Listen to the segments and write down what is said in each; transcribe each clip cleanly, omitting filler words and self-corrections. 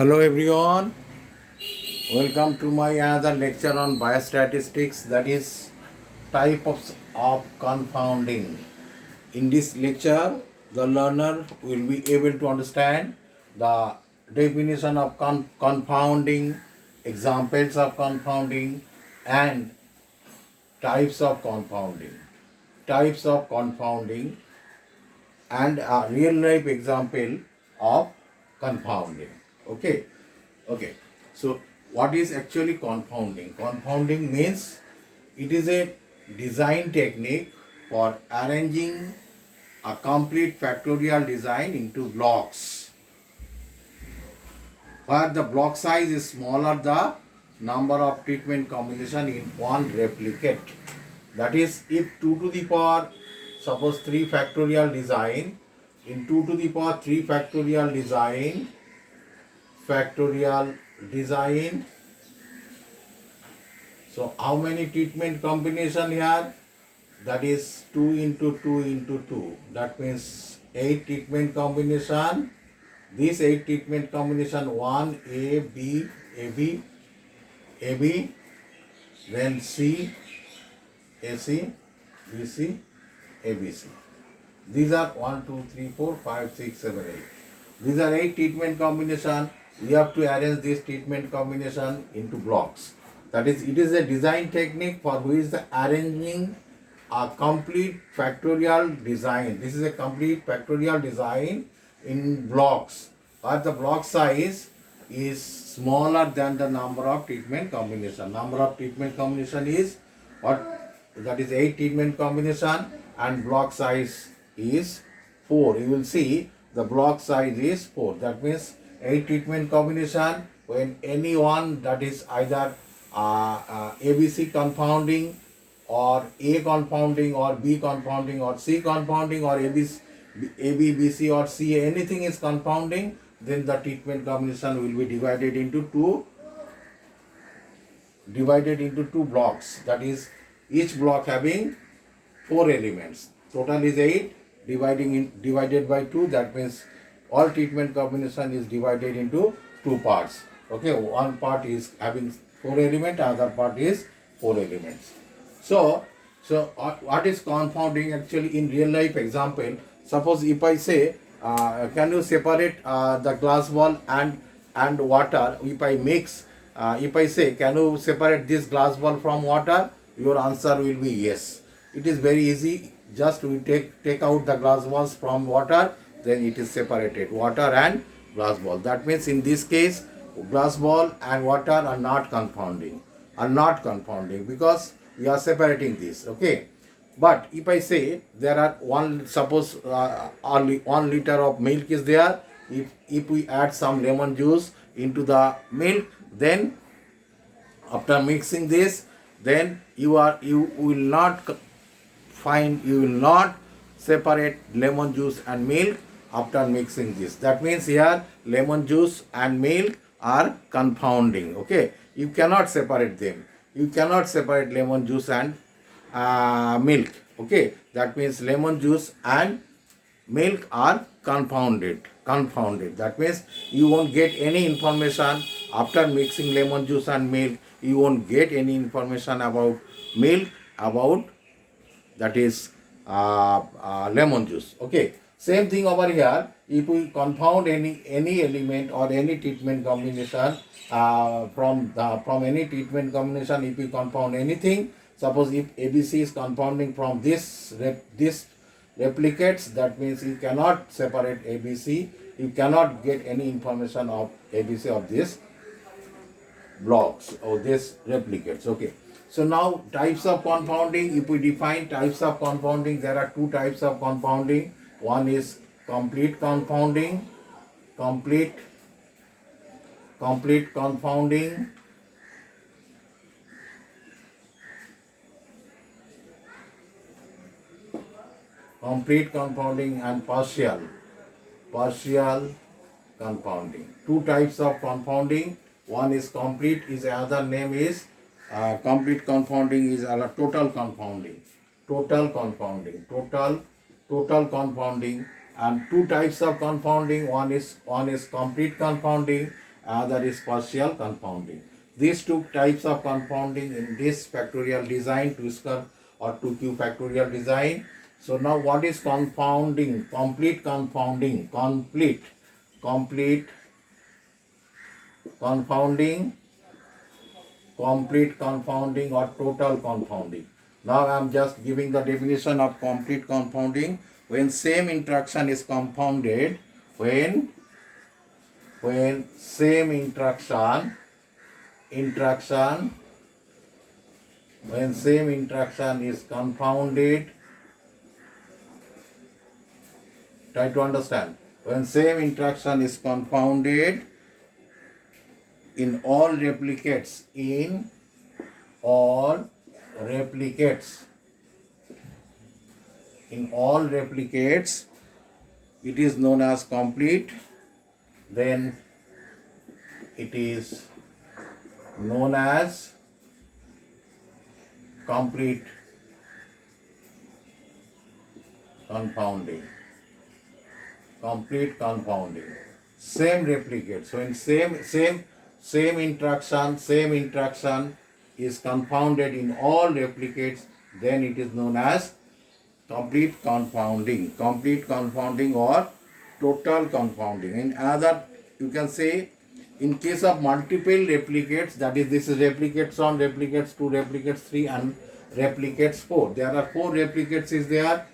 Hello everyone, welcome to my another lecture on biostatistics, that is types of confounding. In this lecture, the learner will be able to understand the definition of confounding, examples of confounding, and types of confounding. Types of confounding and a real life example of confounding. Okay. So what is actually confounding? Confounding means it is a design technique for arranging a complete factorial design into blocks. Where the block size is smaller, the number of treatment combination in one replicate. That is, if 2 to the power, suppose 3 factorial design, in 2 to the power 3 factorial design. So how many treatment combination here? That is 2 into 2 into 2. That means 8 treatment combination. This 8 treatment combination, 1 A, B, AB, AB, then C, AC, BC, ABC. These are 1, 2, 3, 4, 5, 6, 7, 8. These are 8 treatment combination. We have to arrange this treatment combination into blocks. That is, it is a design technique for which the arranging a complete factorial design. This is a complete factorial design in blocks, but the block size is smaller than the number of treatment combination. Number of treatment combination is what? That is 8 treatment combination, and block size is 4. You will see the block size is 4. That means 8 treatment combination, when any one, that is either ABC confounding or A confounding or B confounding or C confounding or AB, BC or C, anything is confounding, then the treatment combination will be divided into two blocks. That is, each block having 4 elements. Total is 8, divided by 2. That means all treatment combination is divided into 2 parts. Okay, one part is having 4 elements, other part is 4 elements. So what is confounding actually in real life example? Suppose if I say, can you separate the glass ball and water? If I mix, if I say, can you separate this glass ball from water? Your answer will be yes. It is very easy. Just we take out the glass balls from water, then it is separated. Water and glass ball. That means in this case, glass ball and water are not confounding. Because we are separating this. Okay. But if I say there are suppose only 1 liter of milk is there. If we add some lemon juice into the milk, then after mixing this, then you will not separate lemon juice and milk after mixing this. That means here lemon juice and milk are confounding. Okay, you cannot separate them. You cannot separate lemon juice and milk. Okay, that means lemon juice and milk are confounded. That means you won't get any information after mixing lemon juice and milk. You won't get any information about milk, about that is lemon juice. Okay, same thing over here. If we confound any element or any treatment combination from any treatment combination, if we confound anything, suppose if ABC is confounding from this replicates, that means you cannot separate ABC. You cannot get any information of ABC of this blocks or this replicates. Okay. So now types of confounding. If we define types of confounding, there are 2 types of confounding. One is complete confounding. Complete confounding. Complete confounding and partial confounding. 2 types of confounding. One is complete, is another name is complete confounding is total confounding. Total confounding, and 2 types of confounding. One is complete confounding other is partial confounding. These two types of confounding in this factorial design, 2 square or 2q factorial design. So now what is confounding? Complete confounding, complete confounding, complete confounding or total confounding. Now I am just giving the definition of complete confounding. When same interaction is confounded, when same interaction when same interaction is confounded, try to understand, when same interaction is confounded in all replicates, it is known as complete, then it is known as complete confounding. Complete confounding. Same replicate. So in same interaction is confounded in all replicates, then it is known as complete confounding. Complete confounding or total confounding. In other, you can say, in case of multiple replicates, that is, this is replicates 1, replicates 2, replicates 3 and replicates 4. There are 4 replicates is there.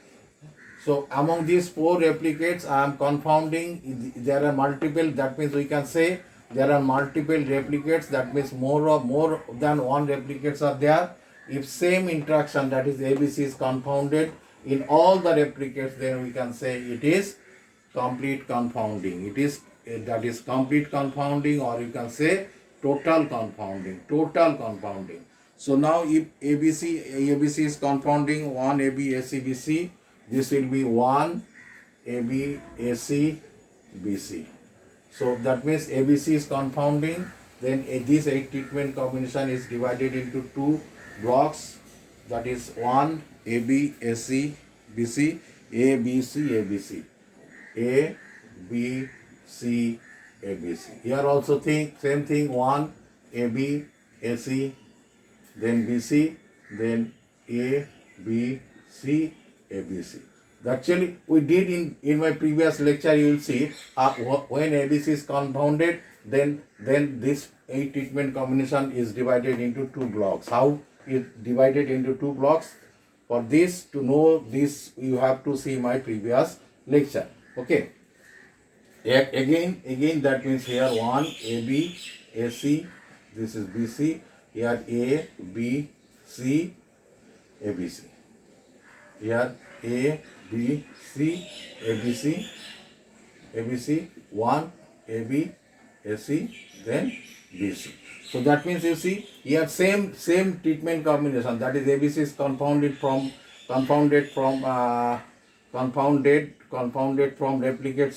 So among these 4 replicates, I am confounding. There are multiple. That means we can say there are multiple replicates. That means more than one replicates are there. If same interaction, that is ABC, is confounded in all the replicates, then we can say it is complete confounding. That is complete confounding, or you can say total confounding. Total confounding. So now if ABC is confounding 1 AB AC BC. This will be 1 AB AC BC. So that means ABC is confounding. Then this 8 treatment combination is divided into 2 blocks. That is 1 AB AC BC, A B C ABC, A B C ABC. Here also same thing, 1 AB AC, then BC, then A B C ABC. Actually, we did in my previous lecture. You will see when ABC is confounded, then this 8 treatment combination is divided into 2 blocks. How it divided into 2 blocks? For this, to know this, you have to see my previous lecture. Okay. Again that means here 1 AB AC, this is BC, here A B C ABC. Here A, B, C, ABC, ABC, 1, AB, AC, then BC. So that means you see here same treatment combination, that is ABC is confounded from replicates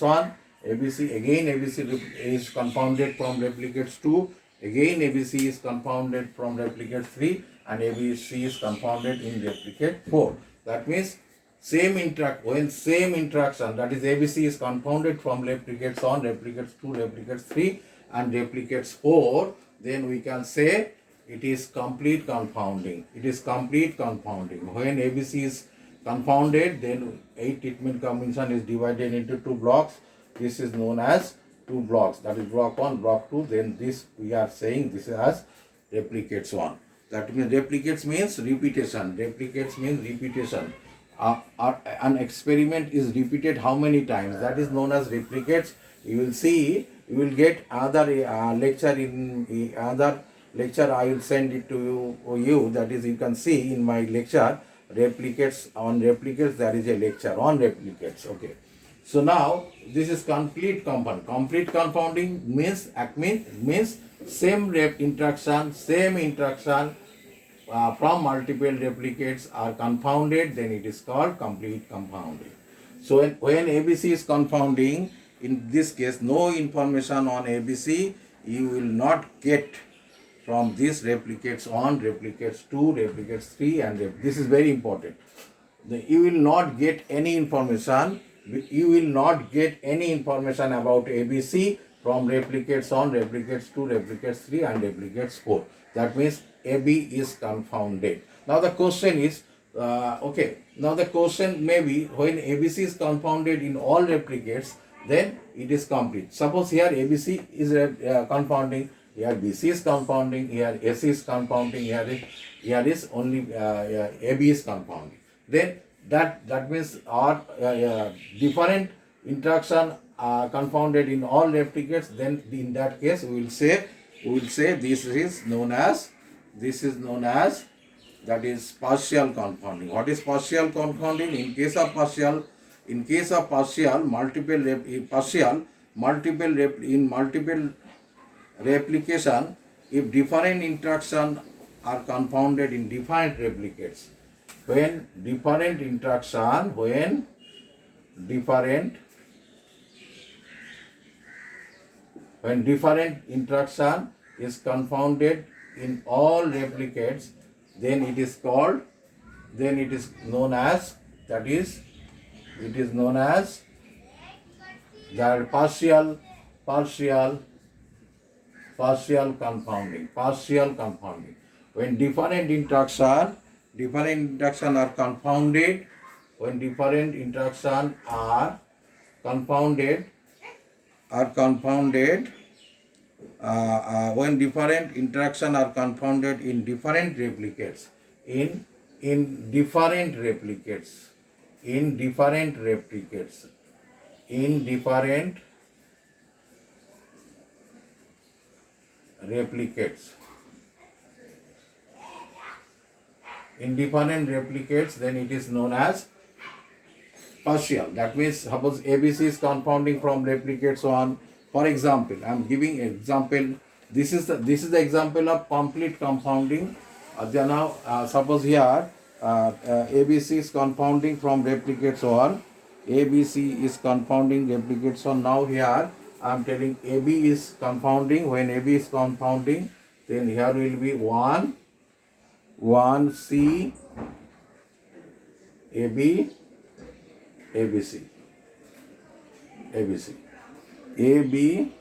1, ABC, again ABC is confounded from replicates 2, again ABC is confounded from replicate 3, and ABC is confounded in replicate 4. That means when same interaction, that is ABC is confounded from replicates 1, replicates 2, replicates 3 and replicates 4, then we can say it is complete confounding. It is complete confounding. When ABC is confounded, then 8 treatment combination is divided into 2 blocks. This is known as 2 blocks. That is block 1, block 2. Then this we are saying this is as replicates 1. That means replicates means repetition. Replicates means repetition. An experiment is repeated how many times? That is known as replicates. You will see. You will get other lecture in other lecture. I will send it to you. That is, you can see in my lecture replicates. On replicates there is a lecture on replicates. Okay. So now this is complete confounding. Complete confounding means same interaction from multiple replicates are confounded, then it is called complete confounding. So when ABC is confounding, in this case no information on ABC you will not get from this replicates 1, replicates 2, replicates 3 and this is very important. You will not get any information. You will not get any information about ABC from replicates 1, replicates 2, replicates 3 and replicates 4. That means AB is confounded. Now the question is, now the question may be when ABC is confounded in all replicates, then it is complete. Suppose here ABC is confounding, here BC is confounding, here AC is confounding, here is only AB is confounding. Then that means our different interaction are confounded in all replicates. Then in that case we will say this is known as that is partial confounding. What is partial confounding? In case of partial multiple replication, if different interaction are confounded in different replicates, when different interaction is confounded in all replicates, then it is known as the partial confounding. When different interaction are confounded, when different interaction are confounded when different interaction are confounded in different replicates, in different replicates, then it is known as partial. That means suppose ABC is confounding from replicates 1. For example, I am giving example. This is the example of complete confounding. Now suppose here ABC is confounding from replicates 1. ABC is confounding replicates 1. Now here I am telling AB is confounding. When AB is confounding, then here will be 1 C AB ABC AB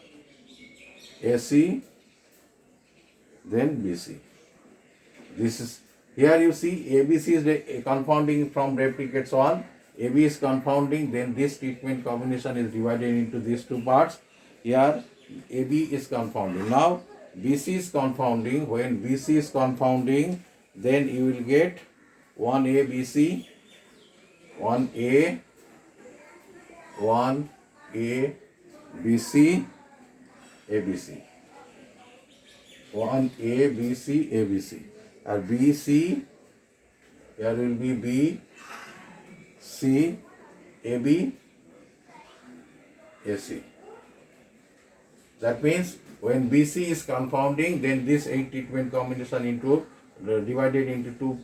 AC then BC. This is here you see ABC is confounding from replicates 1. AB is confounding, then this treatment combination is divided into these two parts. Here AB is confounding. Now BC is confounding. When BC is confounding, then you will get 1A BC, 1A BC ABC, 1A BC ABC, and BC here will be B C AB AC. That means when BC is confounding, then this 8 treatment combination divided into two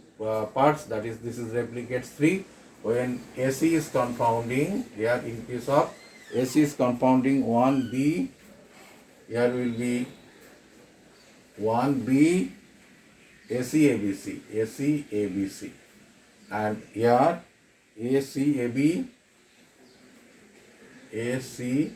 parts. That is, this is replicates 3. When AC is confounding, here in case of AC is confounding 1B, here will be 1B AC ABC, and here AC AB BC.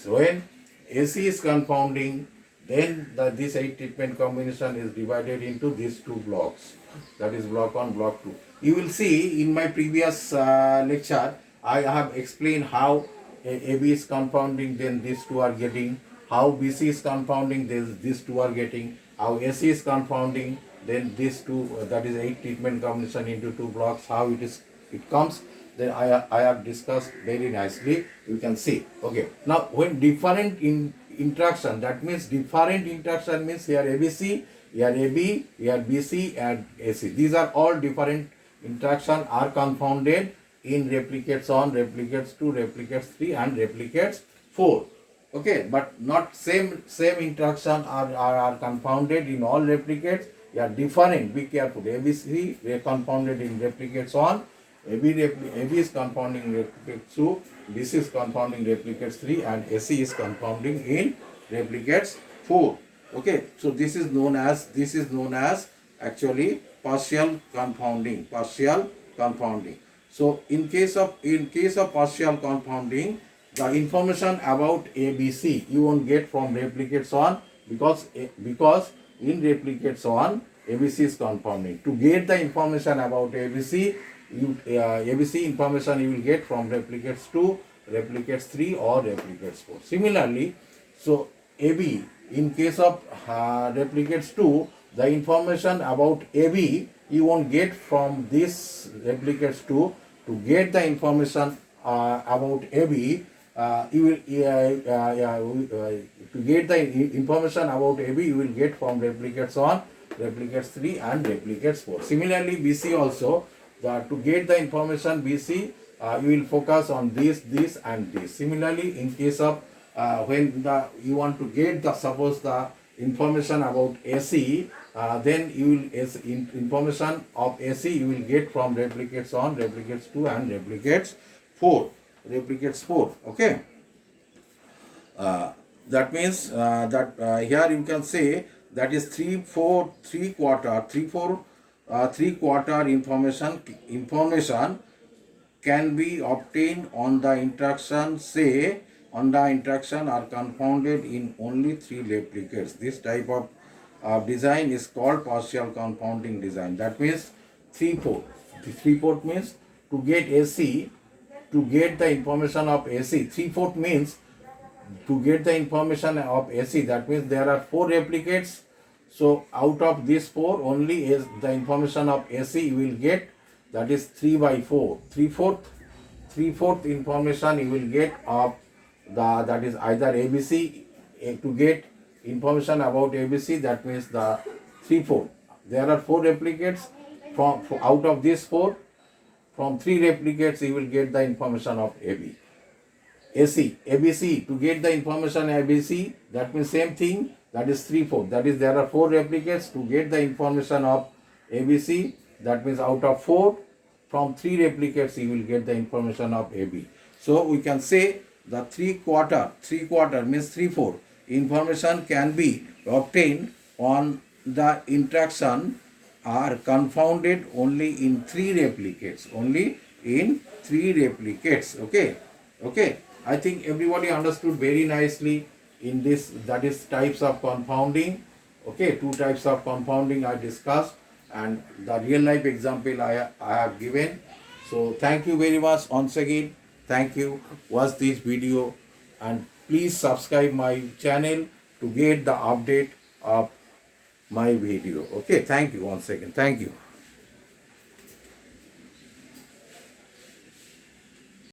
When AC is confounding, then this 8 treatment combination is divided into these two blocks. That is block 1, block 2. You will see in my previous lecture, I have explained how AB is confounding, then these two are getting. How BC is confounding, then these two are getting. How AC is confounding, then these two, that is 8 treatment combination into two blocks. How it comes, then I have discussed very nicely. You can see. Okay. Now when different interaction, that means different interaction means here ABC, here AB, here BC and AC. These are all different interaction are confounded in replicates 1, replicates 2, replicates 3 and replicates 4. Okay, but not same interaction are confounded in all replicates. They are different. Be careful. ABC they are confounded in replicates 1. AB is confounding replicates 2. BC is confounding replicates 3 and AC is confounding in replicates 4. Okay, so this is known as actually partial confounding. So in case of partial compounding, the information about ABC you won't get from replicates on, because in replicates on ABC is compounding. To get the information about ABC, ABC information you will get from replicates 2, replicates 3 or replicates 4. Similarly, so AB in case of replicates 2, the information about AB you won't get from this replicates 2. To get the information about AB, you will to get the information about AB you will get from replicates on, replicates 3 and replicates 4. Similarly, BC also, to get the information BC, you will focus on this and this. Similarly, in case of when you want to get the suppose the information about AC, then you will information of AC you will get from replicates on, replicates 2 and replicates 4. Okay. That means that here you can say that is 3 quarter information can be obtained on the interaction, say on the interaction are confounded in only 3 replicates. This type of design is called partial compounding design. That means 3/4. 3/4 means to get AC, to get the information of AC. 3/4 means to get the information of AC. That means there are 4 replicates. So out of these 4, only is the information of AC you will get. That is 3/4. 3/4 information you will get of that is either ABC. To get information about ABC, that means the 3/4. There are 4 replicates. From out of these 4, from 3 replicates you will get the information of AB. AC, ABC, to get the information ABC, that means same thing, that is 3/4. That is there are 4 replicates. To get the information of ABC, that means out of 4, from 3 replicates you will get the information of AB. So we can say the 3 quarter means 3/4 information can be obtained on the interaction are confounded only in 3 replicates. Okay. I think everybody understood very nicely in this, that is types of compounding. Okay, 2 types of compounding I discussed, and the real life example I have given. So thank you very much once again. Thank you. Watch this video and please subscribe my channel to get the update of my video. Okay, thank you once again. Thank you.